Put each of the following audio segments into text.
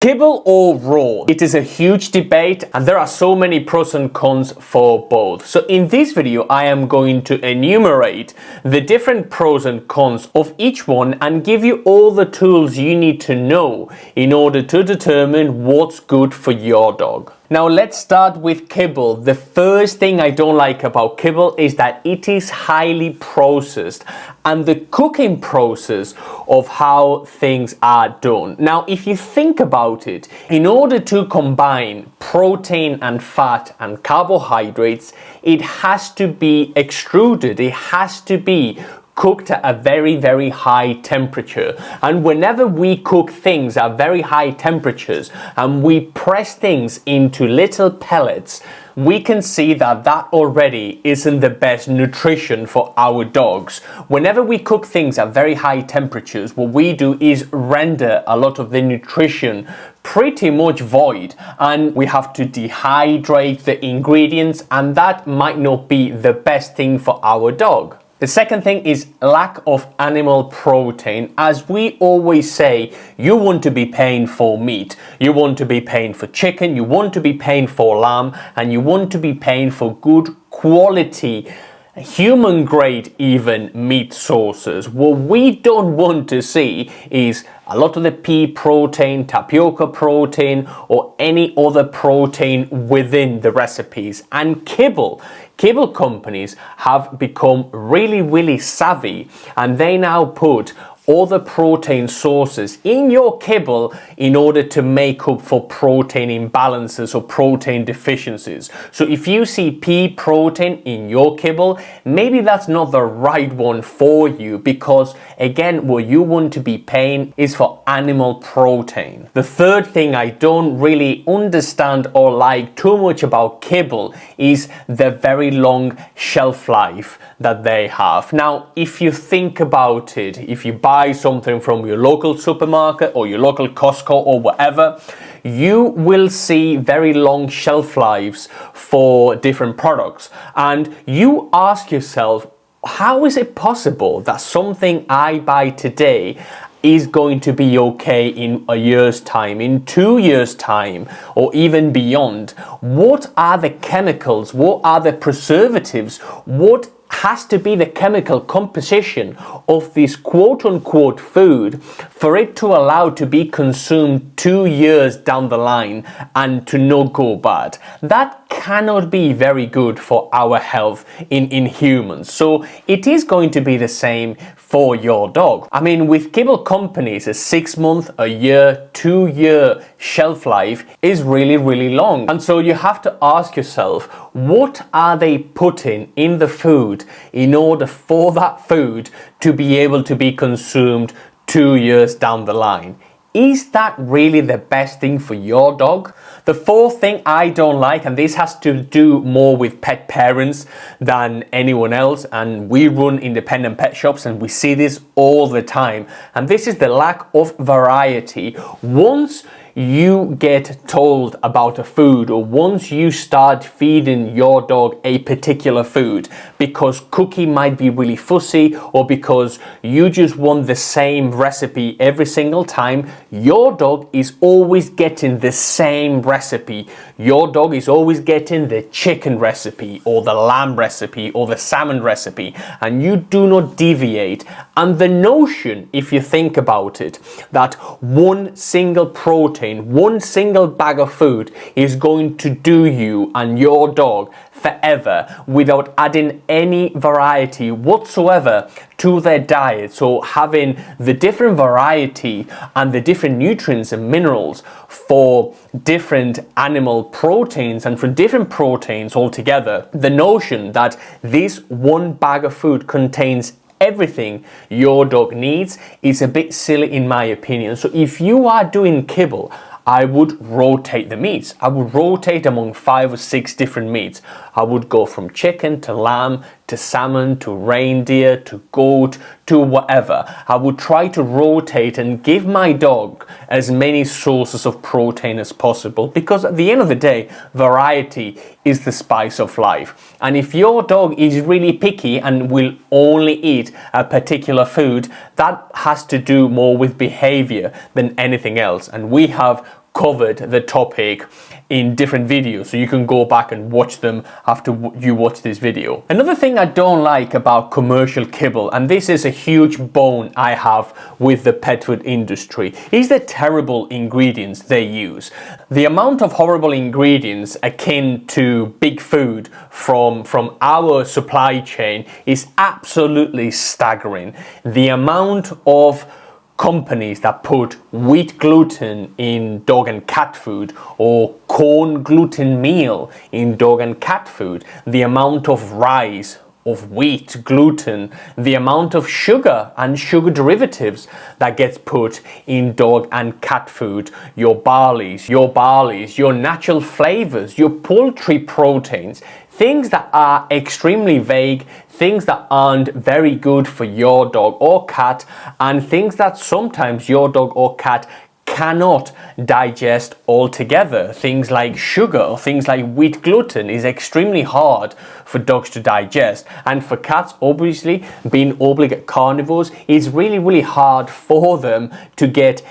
Kibble or raw? It is a huge debate and there are so many pros and cons for both. So in this video, I am going to enumerate the different pros and cons of each one and give you all the tools you need to know in order to determine what's good for your dog. Now let's start with kibble. The first thing I don't like about kibble is that it is highly processed and the cooking process of how things are done. Now if you think about it, in order to combine protein and fat and carbohydrates, it has to be extruded, it has to be cooked at a very high temperature. And whenever we cook things at very high temperatures and we press things into little pellets, we can see that that already isn't the best nutrition for our dogs. Whenever we cook things at very high temperatures, what we do is render a lot of the nutrition pretty much void, and we have to dehydrate the ingredients, and that might not be the best thing for our dog. The second thing is lack of animal protein. As we always say, you want to be paying for meat, you want to be paying for chicken, you want to be paying for lamb, and you want to be paying for good quality, human grade even, meat sources. What we don't want to see is a lot of the pea protein, tapioca protein, or any other protein within the recipes. And kibble companies have become really savvy, and they now put all the protein sources in your kibble in order to make up for protein imbalances or protein deficiencies. So if you see pea protein in your kibble, maybe that's not the right one for you, because again, what you want to be paying is for animal protein. The third thing I don't really understand or like too much about kibble is the very long shelf life that they have. Now, if you think about it, if you buy something from your local supermarket or your local Costco or whatever, you will see very long shelf lives for different products. And you ask yourself, how is it possible that something I buy today is going to be okay in a year's time, in 2 years' time, or even beyond? What are the chemicals? What are the preservatives? What has to be the chemical composition of this quote-unquote food for it to allow to be consumed 2 years down the line and to not go bad? That cannot be very good for our health in humans. So it is going to be the same for your dog. I mean, with kibble companies, a 6 month, a year, 2 year shelf life is really long. And so you have to ask yourself, what are they putting in the food in order for that food to be able to be consumed 2 years down the line? Is that really the best thing for your dog? The fourth thing I don't like, and this has to do more with pet parents than anyone else, and we run independent pet shops and we see this all the time, and this is the lack of variety. Once you get told about a food, or once you start feeding your dog a particular food because Cookie might be really fussy, or because you just want the same recipe every single time, your dog is always getting the same recipe. Your dog is always getting the chicken recipe or the lamb recipe or the salmon recipe, and you do not deviate. And the notion, if you think about it, that one single protein, one single bag of food is going to do you and your dog forever without adding any variety whatsoever to their diet. So having the different variety and the different nutrients and minerals for different animal proteins and for different proteins altogether, the notion that this one bag of food contains everything your dog needs is a bit silly in my opinion. So if you are doing kibble, I would rotate the meats. I would rotate among 5 or 6 different meats. I would go from chicken to lamb to salmon to reindeer to goat to whatever. I would try to rotate and give my dog as many sources of protein as possible, because at the end of the day, variety is the spice of life. And if your dog is really picky and will only eat a particular food, that has to do more with behavior than anything else. And we have covered the topic in different videos, so you can go back and watch them after you watch this video. Another thing I don't like about commercial kibble, and this is a huge bone I have with the pet food industry, is the terrible ingredients they use. The amount of horrible ingredients akin to big food from our supply chain is absolutely staggering. The amount of companies that put wheat gluten in dog and cat food, or corn gluten meal in dog and cat food, the amount of rice, of wheat gluten, the amount of sugar and sugar derivatives that gets put in dog and cat food, your barleys, your natural flavors, your poultry proteins, things that are extremely vague, things that aren't very good for your dog or cat, and things that sometimes your dog or cat cannot digest altogether. Things like sugar or things like wheat gluten is extremely hard for dogs to digest, and for cats, obviously being obligate carnivores, it's really hard for them to get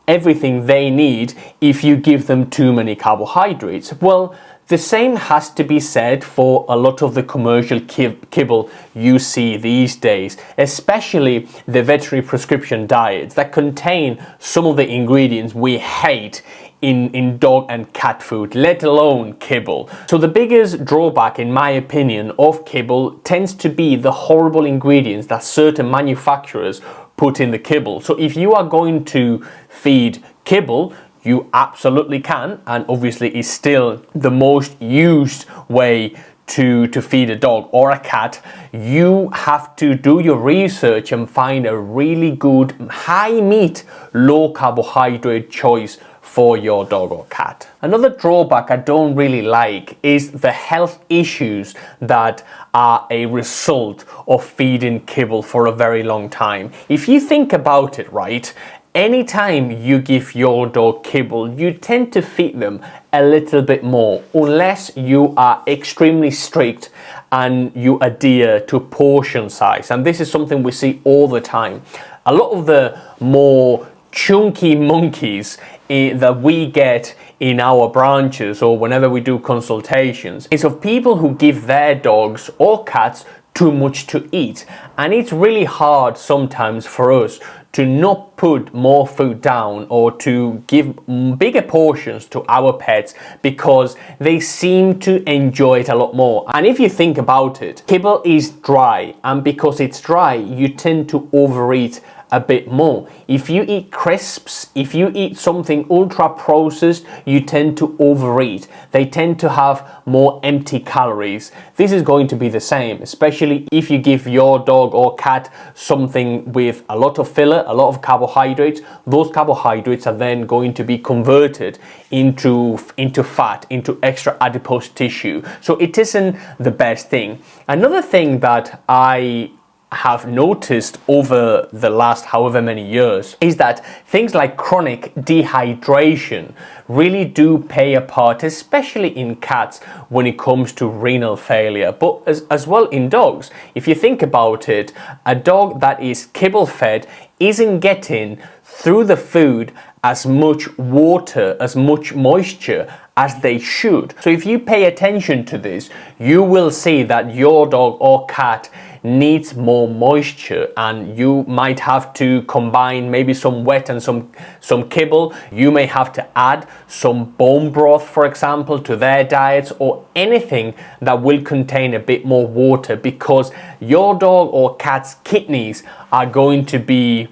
everything they need if you give them too many carbohydrates. Well, the same has to be said for a lot of the commercial kibble you see these days, especially the veterinary prescription diets that contain some of the ingredients we hate in dog and cat food, let alone kibble. So the biggest drawback, in my opinion, of kibble tends to be the horrible ingredients that certain manufacturers put in the kibble. So if you are going to feed kibble, you absolutely can, and obviously is still the most used way to feed a dog or a cat. You have to do your research and find a really good high meat, low carbohydrate choice for your dog or cat. Another drawback I don't really like is the health issues that are a result of feeding kibble for a very long time. If you think about it, right, anytime you give your dog kibble, you tend to feed them a little bit more, unless you are extremely strict and you adhere to portion size. And this is something we see all the time. A lot of the more chunky monkeys that we get in our branches or whenever we do consultations is of people who give their dogs or cats too much to eat. And it's really hard sometimes for us to not put more food down or to give bigger portions to our pets because they seem to enjoy it a lot more. And if you think about it, kibble is dry, and because it's dry, you tend to overeat a bit more. If you eat crisps, if you eat something ultra processed, you tend to overeat. They tend to have more empty calories. This is going to be the same, especially if you give your dog or cat something with a lot of filler, a lot of carbohydrates. Those carbohydrates are then going to be converted into fat, into extra adipose tissue. So it isn't the best thing. Another thing that I have noticed over the last however many years is that things like chronic dehydration really do play a part, especially in cats when it comes to renal failure, but as well in dogs. If you think about it, a dog that is kibble fed isn't getting through the food as much water, as much moisture as they should. So if you pay attention to this, you will see that your dog or cat needs more moisture, and you might have to combine maybe some wet and some kibble. You may have to add some bone broth, for example, to their diets, or anything that will contain a bit more water, because your dog or cat's kidneys are going to be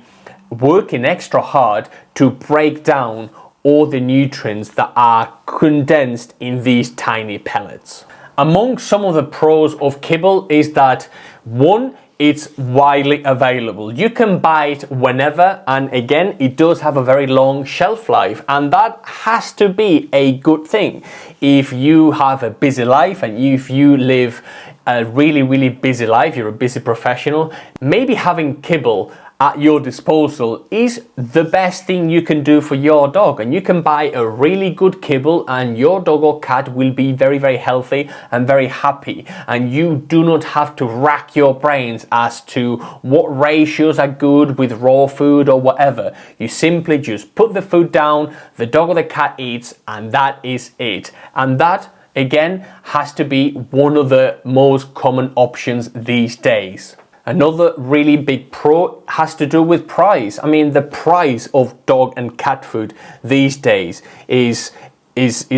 working extra hard to break down all the nutrients that are condensed in these tiny pellets. Among some of the pros of kibble is that, one, it's widely available. You can buy it whenever, and again, it does have a very long shelf life, and that has to be a good thing. If you have a busy life and if you live a really busy life, you're a busy professional, maybe having kibble at your disposal is the best thing you can do for your dog. And you can buy a really good kibble and your dog or cat will be very, very healthy and very happy. And you do not have to rack your brains as to what ratios are good with raw food or whatever. You simply just put the food down, the dog or the cat eats, and that is it. And that, again, has to be one of the most common options these days. Another really big pro has to do with price. I mean, the price of dog and cat food these days is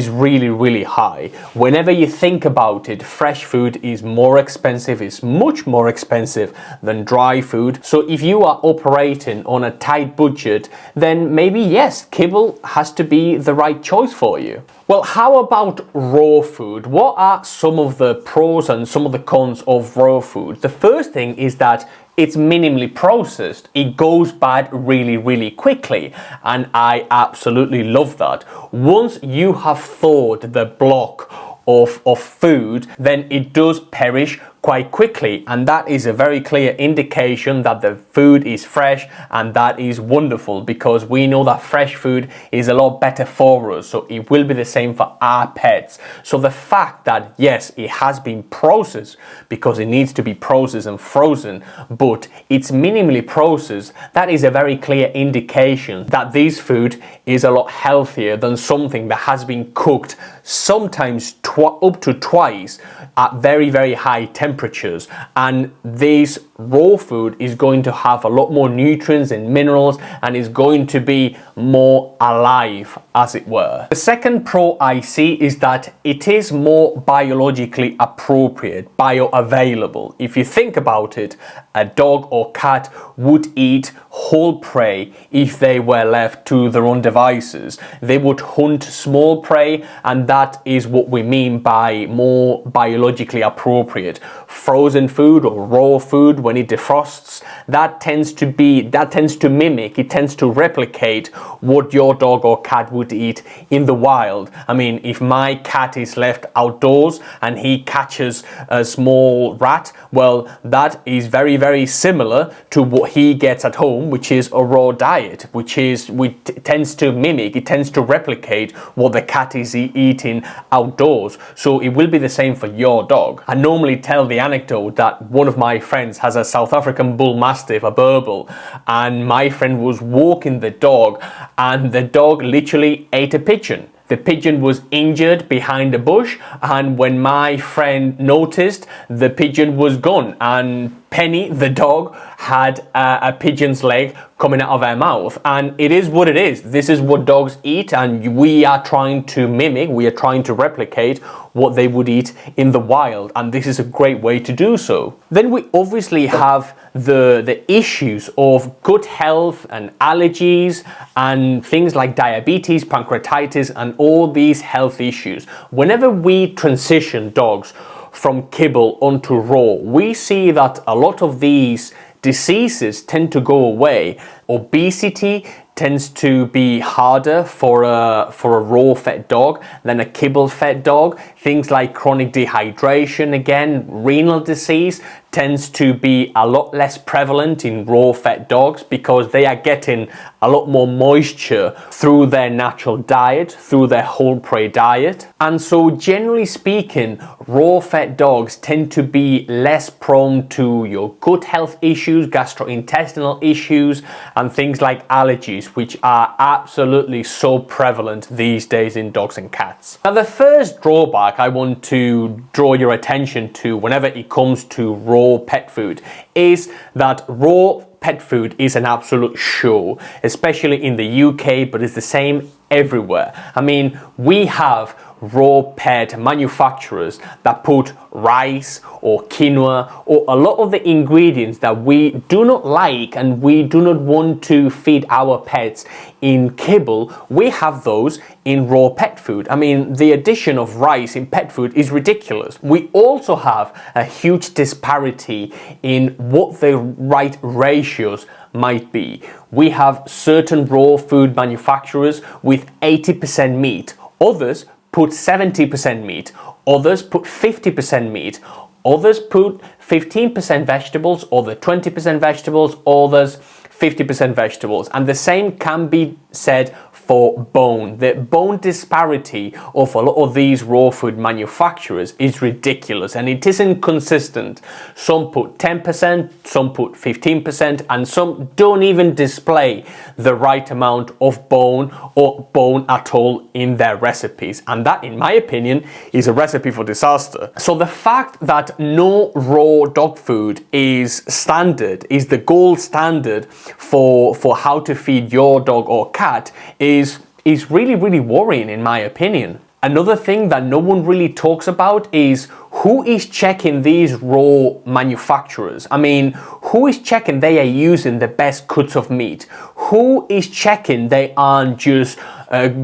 really, really high. Whenever you think about it, fresh food is more expensive, it's much more expensive than dry food. So if you are operating on a tight budget, then maybe yes, kibble has to be the right choice for you. Well, how about raw food? What are some of the pros and some of the cons of raw food? The first thing is that it's minimally processed. It goes bad really, really quickly. And I absolutely love that. Once you have thawed the block of food, then it does perish quite quickly, and that is a very clear indication that the food is fresh, and that is wonderful because we know that fresh food is a lot better for us, so it will be the same for our pets. So the fact that yes, it has been processed because it needs to be processed and frozen, but it's minimally processed, that is a very clear indication that this food is a lot healthier than something that has been cooked sometimes up to twice at very, very high temperatures. And this raw food is going to have a lot more nutrients and minerals and is going to be more alive, as it were. The second pro I see is that it is more biologically appropriate, bioavailable. If you think about it, a dog or cat would eat whole prey if they were left to their own devices. They would hunt small prey, and that is what we mean by more biologically appropriate. Frozen food or raw food, when it defrosts, that tends to mimic, it tends to replicate what your dog or cat would eat in the wild. I mean, if my cat is left outdoors and he catches a small rat, well, that is very, very similar to what he gets at home, which is a raw diet, which tends to mimic, it tends to replicate what the cat is eating outdoors. So it will be the same for your dog. I normally tell the anecdote that one of my friends has a South African bull mastiff, a Burble, and my friend was walking the dog and the dog literally ate a pigeon. The pigeon was injured behind a bush, and when my friend noticed, the pigeon was gone, and Penny, the dog, had a pigeon's leg coming out of her mouth. And it is what it is. This is what dogs eat, and we are trying to mimic, we are trying to replicate what they would eat in the wild, and this is a great way to do so. Then we obviously have the issues of gut health and allergies and things like diabetes, pancreatitis, and all these health issues. Whenever we transition dogs from kibble onto raw, we see that a lot of these diseases tend to go away. Obesity tends to be harder for a raw fed dog than a kibble fed dog. Things like chronic dehydration, again, renal disease tends to be a lot less prevalent in raw fed dogs because they are getting a lot more moisture through their natural diet, through their whole prey diet. And so generally speaking, raw fed dogs tend to be less prone to your gut health issues, gastrointestinal issues, and things like allergies, which are absolutely so prevalent these days in dogs and cats. Now, the first drawback I want to draw your attention to whenever it comes to raw pet food is that raw pet food is an absolute show, especially in the UK, but it's the same everywhere. I mean, we have raw pet manufacturers that put rice or quinoa or a lot of the ingredients that we do not like and we do not want to feed our pets in kibble. We have those in raw pet food. I mean, the addition of rice in pet food is ridiculous. We also have a huge disparity in what the right ratios might be. We have certain raw food manufacturers with 80% meat, others put 70% meat, others put 50% meat, others put 15% vegetables, other 20% vegetables, others 50% vegetables. And the same can be said for bone. The bone disparity of a lot of these raw food manufacturers is ridiculous, and it isn't consistent. Some put 10%, some put 15%, and some don't even display the right amount of bone or bone at all in their recipes. And that, in my opinion, is a recipe for disaster. So the fact that no raw dog food is standard, is the gold standard for how to feed your dog or cat is really, really worrying, in my opinion. Another thing that no one really talks about is who is checking these raw manufacturers. I mean, who is checking they are using the best cuts of meat? Who is checking they aren't just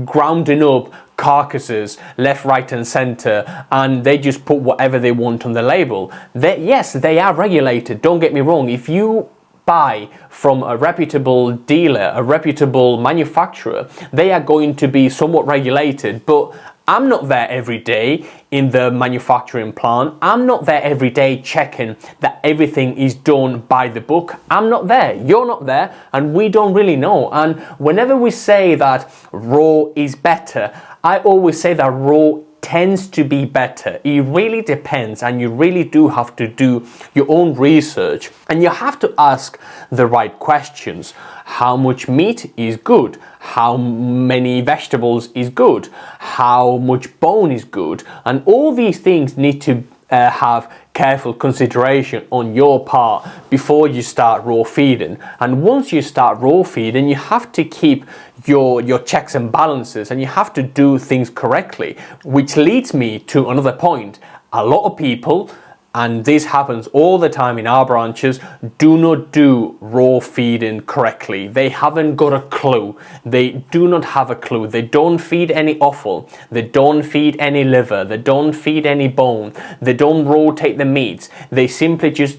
grounding up carcasses left, right and center, and they just put whatever they want on the label? Yes, they are regulated, don't get me wrong. If you buy from a reputable dealer, a reputable manufacturer, they are going to be somewhat regulated, but I'm not there every day in the manufacturing plant. I'm not there every day checking that everything is done by the book. I'm not there, you're not there, and we don't really know. And whenever we say that raw is better, I always say that raw tends to be better. It really depends, and you really do have to do your own research, and you have to ask the right questions. How much meat is good? How many vegetables is good? How much bone is good? And all these things need to have careful consideration on your part before you start raw feeding. And once you start raw feeding, you have to keep your checks and balances, and you have to do things correctly, which leads me to another point. A lot of people, and this happens all the time in our branches, do not do raw feeding correctly. They haven't got a clue. They do not have a clue. They don't feed any offal. They don't feed any liver. They don't feed any bone. They don't rotate the meats. They simply just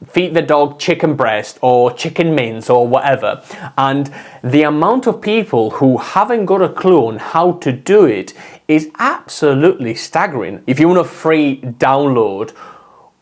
feed the dog chicken breast or chicken mince or whatever. And the amount of people who haven't got a clue on how to do it is absolutely staggering. If you want a free download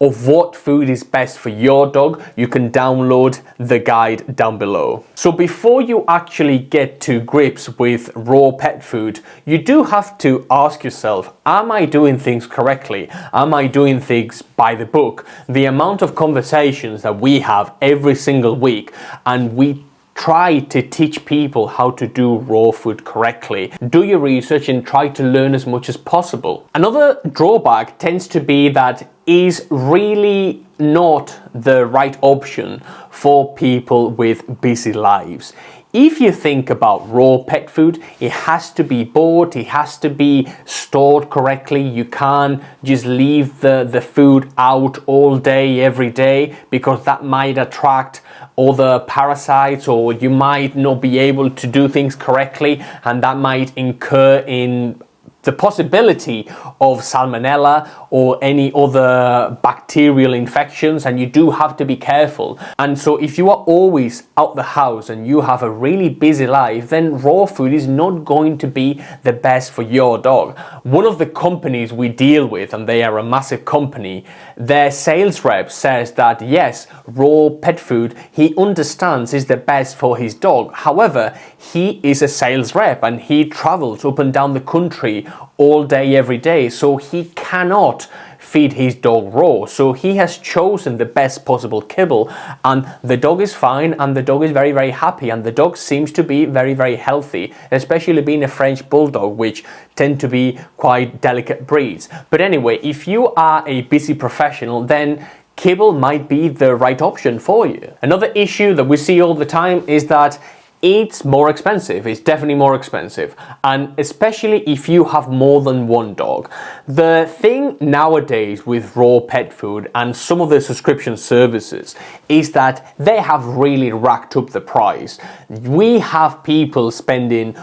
of what food is best for your dog, you can download the guide down below. So before you actually get to grips with raw pet food, you do have to ask yourself, am I doing things correctly? Am I doing things by the book? The amount of conversations that we have every single week, and we try to teach people how to do raw food correctly. Do your research and try to learn as much as possible. Another drawback tends to be that is really not the right option for people with busy lives. If you think about raw pet food, it has to be bought, it has to be stored correctly. You can't just leave the food out all day, every day, because that might attract other parasites, or you might not be able to do things correctly, and that might incur in the possibility of salmonella or any other bacterial infections, and you do have to be careful. And so if you are always out the house and you have a really busy life, then raw food is not going to be the best for your dog. One of the companies we deal with, and they are a massive company, their sales rep says that yes, raw pet food, he understands is the best for his dog. However, he is a sales rep and he travels up and down the country all day, every day, so he cannot feed his dog raw. So he has chosen the best possible kibble, and the dog is fine, and the dog is very, very happy, and the dog seems to be very, very healthy, especially being a French bulldog, which tend to be quite delicate breeds. But anyway, if you are a busy professional, then kibble might be the right option for you. Another issue that we see all the time is that it's more expensive. It's definitely more expensive, and especially if you have more than one dog. The thing nowadays with raw pet food and some of the subscription services is that they have really racked up the price. We have people spending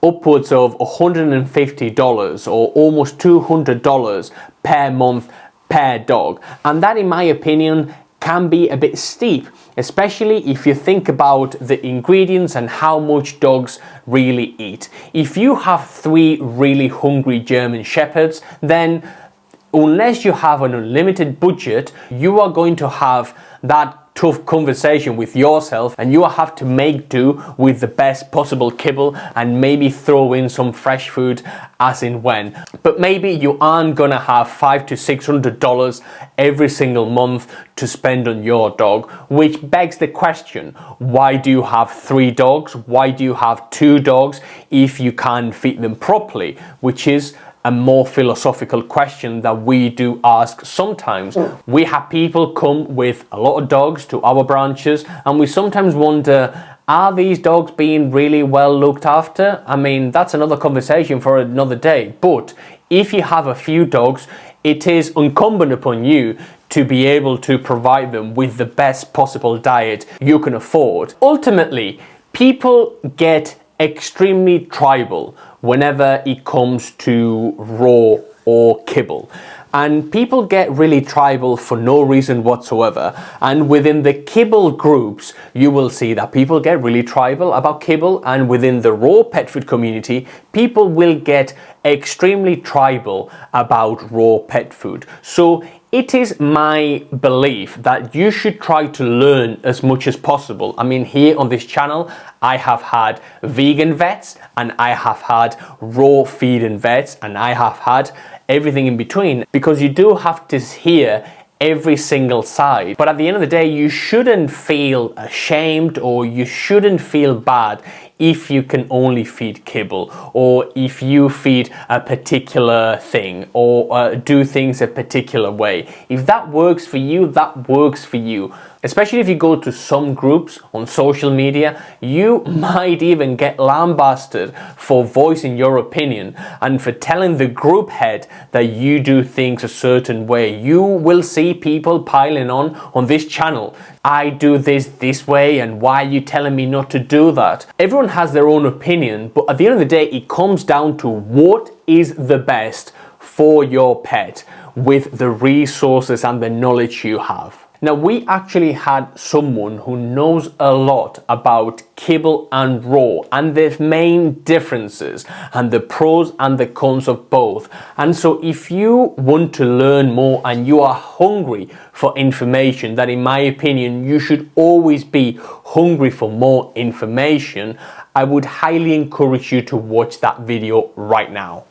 upwards of $150 or almost $200 per month per dog, and that, in my opinion, can be a bit steep, especially if you think about the ingredients and how much dogs really eat. If you have 3 really hungry German Shepherds, then unless you have an unlimited budget, you are going to have that tough conversation with yourself and you have to make do with the best possible kibble and maybe throw in some fresh food as in when. But maybe you aren't gonna have $500 to $600 every single month to spend on your dog, which begs the question, why do you have 3 dogs? Why do you have 2 dogs if you can't feed them properly? Which is a more philosophical question that we do ask sometimes. We have people come with a lot of dogs to our branches and we sometimes wonder, are these dogs being really well looked after? I mean, that's another conversation for another day. But if you have a few dogs, it is incumbent upon you to be able to provide them with the best possible diet you can afford. Ultimately, people get extremely tribal whenever it comes to raw or kibble. And people get really tribal for no reason whatsoever. And within the kibble groups, you will see that people get really tribal about kibble. And within the raw pet food community, people will get extremely tribal about raw pet food. So it is my belief that you should try to learn as much as possible. I mean, here on this channel, I have had vegan vets and I have had raw feeding vets and I have had everything in between, because you do have to hear every single side. But at the end of the day, you shouldn't feel ashamed or you shouldn't feel bad if you can only feed kibble, or if you feed a particular thing, or do things a particular way. If that works for you, that works for you. Especially if you go to some groups on social media, you might even get lambasted for voicing your opinion and for telling the group head that you do things a certain way. You will see people piling on this channel. I do this way, and why are you telling me not to do that? Everyone has their own opinion, but at the end of the day, it comes down to what is the best for your pet with the resources and the knowledge you have. Now, we actually had someone who knows a lot about kibble and raw and the main differences and the pros and the cons of both. And so if you want to learn more and you are hungry for information, that in my opinion, you should always be hungry for more information, I would highly encourage you to watch that video right now.